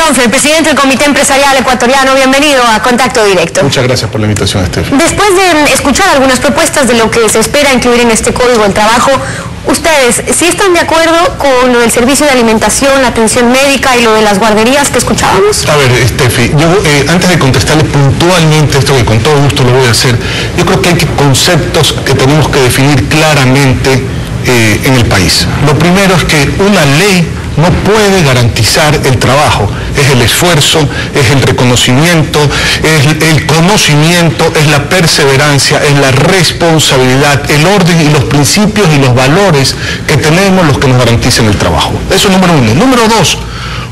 Onfre, presidente del Comité Empresarial Ecuatoriano, bienvenido a Contacto Directo. Muchas gracias por la invitación, Estefi. Después de escuchar algunas propuestas de lo que se espera incluir en este Código del Trabajo, ustedes, ¿sí están de acuerdo con lo del servicio de alimentación, la atención médica y lo de las guarderías que escuchábamos? A ver, Estefi, yo antes de contestarle puntualmente esto, que con todo gusto lo voy a hacer, yo creo que hay conceptos que tenemos que definir claramente en el país. Lo primero es que una ley no puede garantizar el trabajo, es el esfuerzo, es el reconocimiento, es el conocimiento, es la perseverancia, es la responsabilidad, el orden y los principios y los valores que tenemos los que nos garantizan el trabajo. Eso es número uno. Número dos,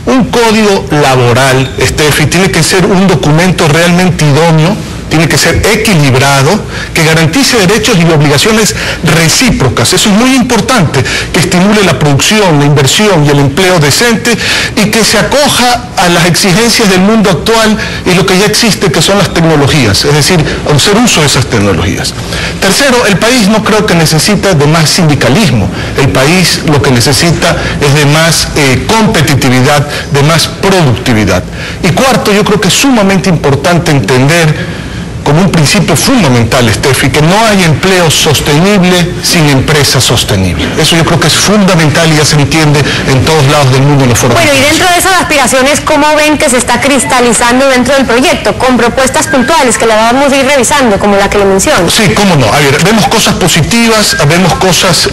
un código laboral, Estefi, tiene que ser un documento realmente idóneo, tiene que ser equilibrado, que garantice derechos y obligaciones recíprocas. Eso es muy importante, que estimule la producción, la inversión y el empleo decente y que se acoja a las exigencias del mundo actual y lo que ya existe, que son las tecnologías, es decir, hacer uso de esas tecnologías. Tercero, el país no creo que necesita de más sindicalismo. El país lo que necesita es de más competitividad, de más productividad. Y cuarto, yo creo que es sumamente importante entender como un principio fundamental, Estefi, que no hay empleo sostenible sin empresa sostenible. Eso yo creo que es fundamental y ya se entiende en todos lados del mundo en los foros. Bueno, y dentro de esas aspiraciones, ¿cómo ven que se está cristalizando dentro del proyecto? Con propuestas puntuales que la vamos a ir revisando, como la que le menciono. Sí, cómo no. A ver, vemos cosas positivas, vemos cosas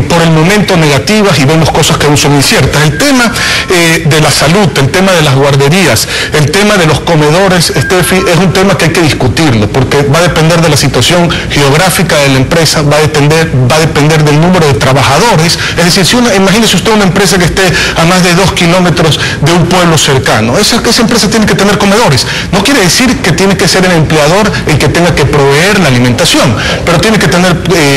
por el momento negativas y vemos cosas que aún son inciertas. El tema de la salud, el tema de las guarderías, el tema de los comedores, Estefi, es un tema que hay que discutirlo, porque va a depender de la situación geográfica de la empresa, va a depender del número de trabajadores. Es decir, imagínese usted una empresa que esté a más de 2 kilómetros de un pueblo cercano. Esa empresa tiene que tener comedores. No quiere decir que tiene que ser el empleador el que tenga que proveer la alimentación, pero tiene que tener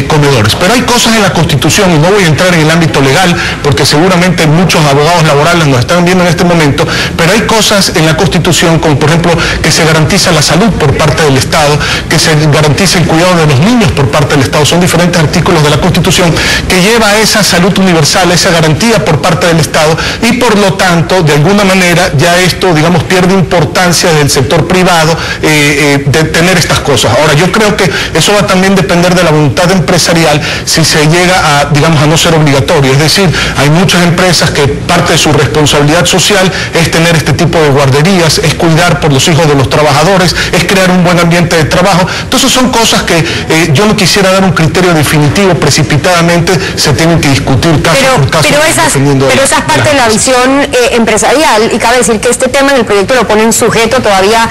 comedores. Pero hay cosas en la Constitución, y no voy a entrar en el ámbito legal, porque seguramente muchos abogados laborales nos están viendo en este momento, pero hay cosas en la Constitución, como por ejemplo que se garantiza la salud por parte del Estado, que se garantice el cuidado de los niños por parte del Estado. Son diferentes artículos de la Constitución que lleva a esa salud universal, a esa garantía por parte del Estado, y por lo tanto, de alguna manera, ya esto, digamos, pierde importancia del sector privado de tener estas cosas. Ahora, yo creo que eso va a también depender de la voluntad empresarial si se llega a, digamos, a no ser obligatorio. Es decir, hay muchas empresas que parte de su responsabilidad social es tener este tipo de guarderías, es cuidar por los hijos de los trabajadores, es crear un buen ambiente de trabajo. Entonces son cosas que yo no quisiera dar un criterio definitivo precipitadamente, se tienen que discutir caso por caso. Pero esa es parte de la visión empresarial, y cabe decir que este tema en el proyecto lo ponen sujeto todavía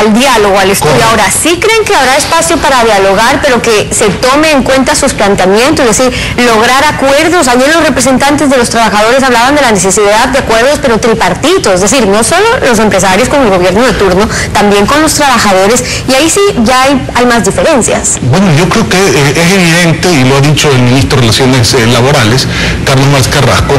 al diálogo, al estudio. Correcto. Ahora, ¿sí creen que habrá espacio para dialogar, pero que se tome en cuenta sus planteamientos, es decir, lograr acuerdos? Ayer los representantes de los trabajadores hablaban de la necesidad de acuerdos, pero tripartitos, es decir, no solo los empresarios con el gobierno de turno, también con los trabajadores, y ahí sí ya hay más diferencias. Bueno, yo creo que es evidente, y lo ha dicho el ministro de Relaciones Laborales, Carlos Marx Carrasco,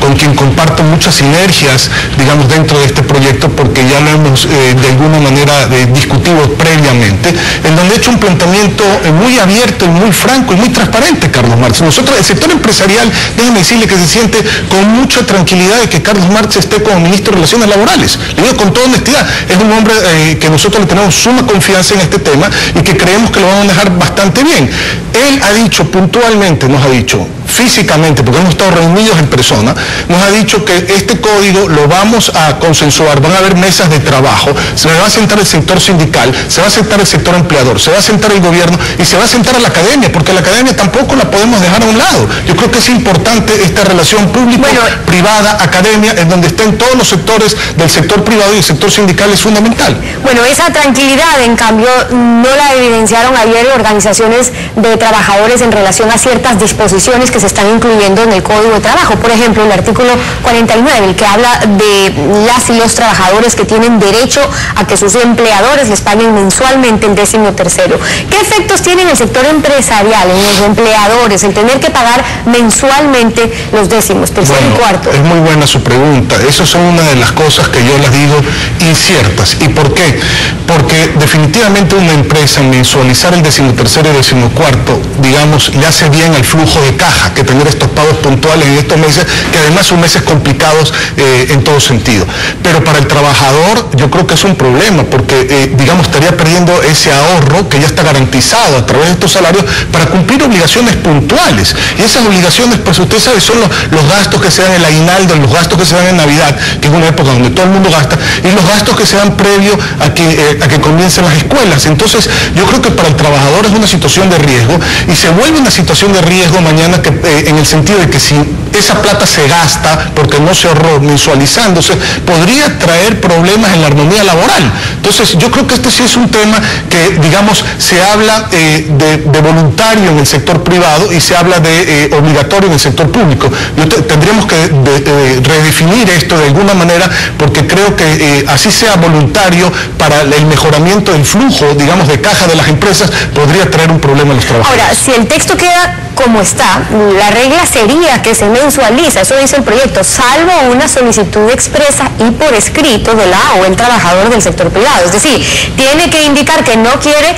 con quien comparto muchas sinergias, digamos, dentro de este proyecto, porque ya lo hemos de alguna manera discutido previamente, en donde ha hecho un planteamiento muy abierto y muy franco y muy transparente, Carlos Marx. Nosotros, el sector empresarial, déjeme decirle que se siente con mucha tranquilidad de que Carlos Marx esté como ministro de Relaciones Laborales. Le digo con toda honestidad, es un hombre que nosotros le tenemos suma confianza en este tema y que creemos que lo vamos a manejar bastante bien. Él ha dicho puntualmente, nos ha dicho físicamente, porque hemos estado reunidos en persona, nos ha dicho que este código lo vamos a consensuar, van a haber mesas de trabajo, se va a sentar el sector sindical, se va a sentar el sector empleador, se va a sentar el gobierno y se va a sentar a la academia, porque la academia tampoco la podemos dejar a un lado. Yo creo que es importante esta relación público-privada, academia, en donde estén todos los sectores del sector privado y el sector sindical es fundamental. Bueno, esa tranquilidad, en cambio, no la evidenciaron ayer organizaciones de trabajadores en relación a ciertas disposiciones que se están incluyendo en el Código de Trabajo. Por ejemplo, el artículo 49, el que habla de las y los trabajadores que tienen derecho a que sus empleadores les paguen mensualmente el 13º. ¿Qué efectos tiene en el sector empresarial, en los empleadores, el tener que pagar mensualmente los 13º y cuarto? Es muy buena su pregunta. Esas son una de las cosas que yo las digo inciertas. ¿Y por qué? Porque definitivamente una empresa mensualizar el 13º y 14º, digamos, le hace bien al flujo de caja, que tener estos pagos puntuales en estos meses, que además son meses complicados en todo sentido. Pero para el trabajador yo creo que es un problema, porque digamos estaría perdiendo ese ahorro que ya está garantizado a través de estos salarios para cumplir obligaciones puntuales. Y esas obligaciones, pues usted sabe, son los gastos que se dan en el aguinaldo, los gastos que se dan en Navidad, que es una época donde todo el mundo gasta, y los gastos que se dan previo a que comiencen las escuelas. Entonces yo creo que para el trabajador es una situación de riesgo, y se vuelve una situación de riesgo mañana que, en el sentido de que si esa plata se gasta porque no se ahorró mensualizándose, podría traer problemas en la armonía laboral. Entonces yo creo que este sí es un tema que, digamos, se habla de voluntario en el sector privado y se habla de obligatorio en el sector público. Tendríamos que redefinir esto de alguna manera, porque creo que así sea voluntario para el mejoramiento del flujo, digamos, de caja de las empresas, podría traer un problema a los trabajadores. Ahora, si el texto queda como está, la regla sería que se mensualiza, eso dice el proyecto, salvo una solicitud expresa y por escrito de la o el trabajador del sector privado. Es decir, tiene que indicar que no quiere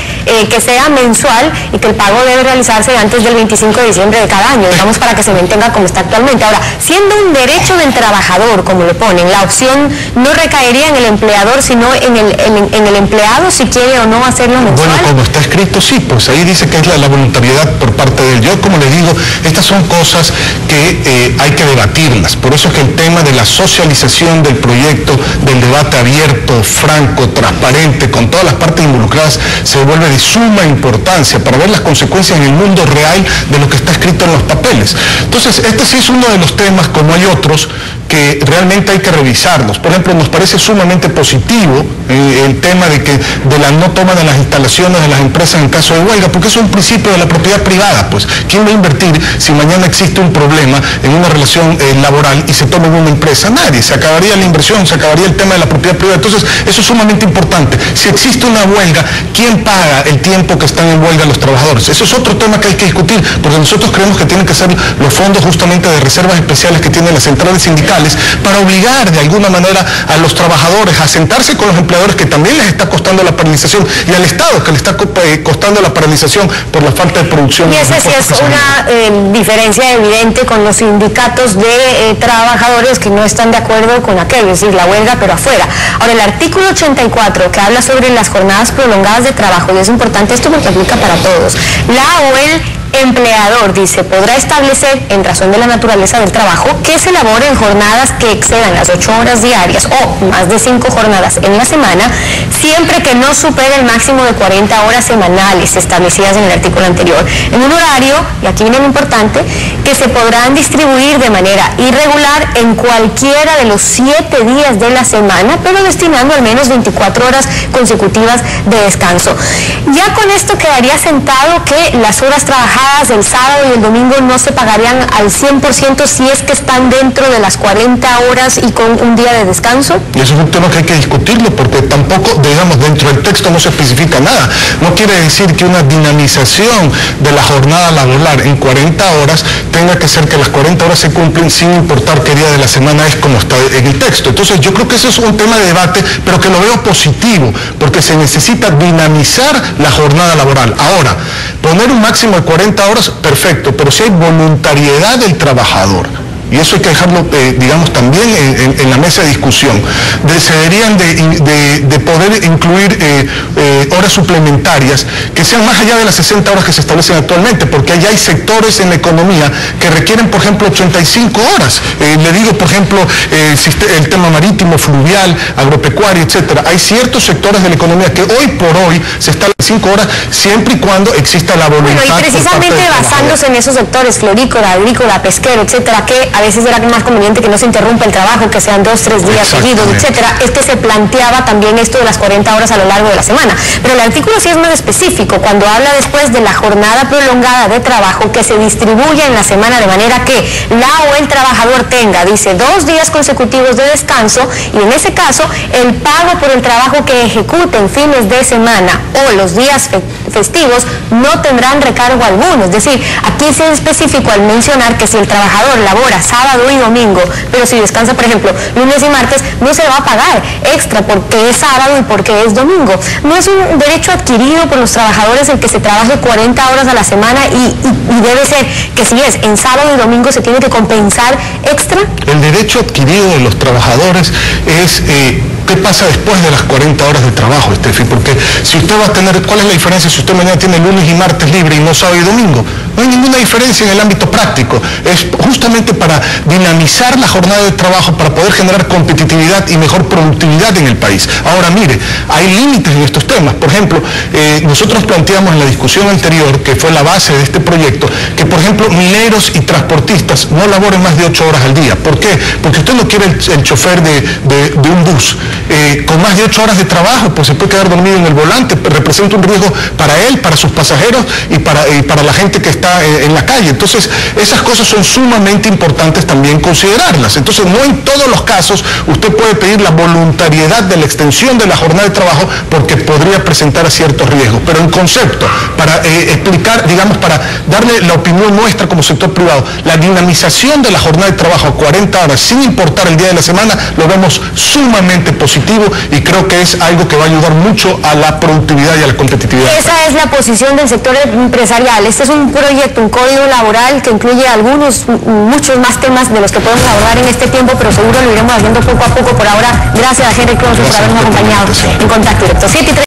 que sea mensual y que el pago debe realizarse antes del 25 de diciembre de cada año, digamos, para que se mantenga como está actualmente. Ahora, siendo un derecho del trabajador, como lo ponen, la opción no recaería en el empleador, sino en el empleado si quiere o no hacerlo mensual. Bueno, como está escrito, sí, pues ahí dice que es la voluntariedad por parte de él. Yo, como les digo, estas son cosas que hay que debatirlas. Por eso es que el tema de la socialización del proyecto, del debate abierto, franco, transparente, con todas las partes involucradas, se vuelve de suma importancia para ver las consecuencias en el mundo real de lo que está escrito en los papeles. Entonces, este sí es uno de los temas, como hay otros, que realmente hay que revisarlos. Por ejemplo, nos parece sumamente positivo el tema de la no toma de las instalaciones de las empresas en caso de huelga, porque es un principio de la propiedad privada. Pues, ¿quién va a invertir si mañana existe un problema en una relación laboral y se toma en una empresa? Nadie. Se acabaría la inversión, se acabaría el tema de la propiedad privada. Entonces, eso es sumamente importante. Si existe una huelga, ¿quién paga el tiempo que están en huelga los trabajadores? Eso es otro tema que hay que discutir, porque nosotros creemos que tienen que ser los fondos justamente de reservas especiales que tienen las centrales sindicales para obligar de alguna manera a los trabajadores a sentarse con los empleadores, que también les está costando la paralización, y al Estado, que le está costando la paralización por la falta de producción. Y esa sí es una diferencia evidente con los sindicatos de trabajadores que no están de acuerdo con aquello, es decir, la huelga pero afuera. Ahora, el artículo 84 que habla sobre las jornadas prolongadas de trabajo, y es importante esto porque aplica para todos, la o el empleador, dice, podrá establecer, en razón de la naturaleza del trabajo, que se elaboren jornadas que excedan las 8 horas diarias o más de 5 jornadas en la semana, siempre que no supere el máximo de 40 horas semanales establecidas en el artículo anterior, en un horario, y aquí viene lo importante, que se podrán distribuir de manera irregular en cualquiera de los 7 días de la semana, pero destinando al menos 24 horas consecutivas de descanso. Ya con esto quedaría sentado que las horas trabajadas el sábado y el domingo no se pagarían al 100% si es que están dentro de las 40 horas y con un día de descanso. Y eso es un tema que hay que discutirlo, porque tampoco, digamos, dentro del texto no se especifica nada. No quiere decir que una dinamización de la jornada laboral en 40 horas tenga que ser que las 40 horas se cumplen sin importar qué día de la semana es, como está en el texto. Entonces yo creo que ese es un tema de debate, pero que lo veo positivo, porque se necesita dinamizar la jornada laboral. Ahora, poner un máximo de 40 horas, perfecto, pero si hay voluntariedad del trabajador, y eso hay que dejarlo, digamos, también en la mesa de discusión, se deberían de poder incluir horas suplementarias que sean más allá de las 60 horas que se establecen actualmente, porque allá hay sectores en la economía que requieren, por ejemplo, 85 horas. Le digo, por ejemplo, el tema marítimo, fluvial, agropecuario, etcétera. Hay ciertos sectores de la economía que hoy por hoy se establecen 5 horas, siempre y cuando exista la voluntad. Bueno, y precisamente basándose en esos sectores, florícola, agrícola, pesquero, etcétera, que a veces era más conveniente que no se interrumpa el trabajo, que sean 2, 3 días seguidos, etcétera, es que se planteaba también esto de las 40 horas a lo largo de la semana. Pero el artículo sí es más específico, cuando habla después de la jornada prolongada de trabajo que se distribuye en la semana de manera que la o el trabajador tenga, dice, 2 días consecutivos de descanso, y en ese caso el pago por el trabajo que ejecute en fines de semana o los días festivos no tendrán recargo alguno. Es decir, aquí sí es específico al mencionar que si el trabajador labora sábado y domingo, pero si descansa, por ejemplo, lunes y martes, no se le va a pagar extra porque es sábado y porque es domingo. No es un derecho adquirido por los trabajadores el que se trabaje 40 horas a la semana y debe ser que si es en sábado y domingo se tiene que compensar extra. El derecho adquirido de los trabajadores es qué pasa después de las 40 horas de trabajo, Estefi, porque si usted va a tener, ¿cuál es la diferencia si usted mañana tiene lunes y martes libre y no sábado y domingo? No hay ninguna diferencia en el ámbito práctico. Es justamente para dinamizar la jornada de trabajo, para poder generar competitividad y mejor productividad en el país. Ahora, mire, hay límites en estos temas. Por ejemplo, nosotros planteamos en la discusión anterior, que fue la base de este proyecto, que por ejemplo mineros y transportistas no laboren más de 8 horas al día. ¿Por qué? Porque usted no quiere el chofer de un bus con más de 8 horas de trabajo, pues se puede quedar dormido en el volante, representa un riesgo para él, para sus pasajeros y para la gente que está en la calle. Entonces, esas cosas son sumamente importantes también considerarlas. Entonces, no en todos los casos usted puede pedir la voluntariedad de la extensión de la jornada de trabajo porque podría presentar ciertos riesgos. Pero en concepto, para explicar, digamos, para darle la opinión nuestra como sector privado, la dinamización de la jornada de trabajo a 40 horas, sin importar el día de la semana, lo vemos sumamente positivo y creo que es algo que va a ayudar mucho a la productividad y a la competitividad. Esa es la posición del sector empresarial. Este es un proyecto, un código laboral que incluye muchos más temas de los que podemos abordar en este tiempo, pero seguro lo iremos haciendo poco a poco. Por ahora, gracias a Henry Cruz por habernos acompañado en Contacto Directo.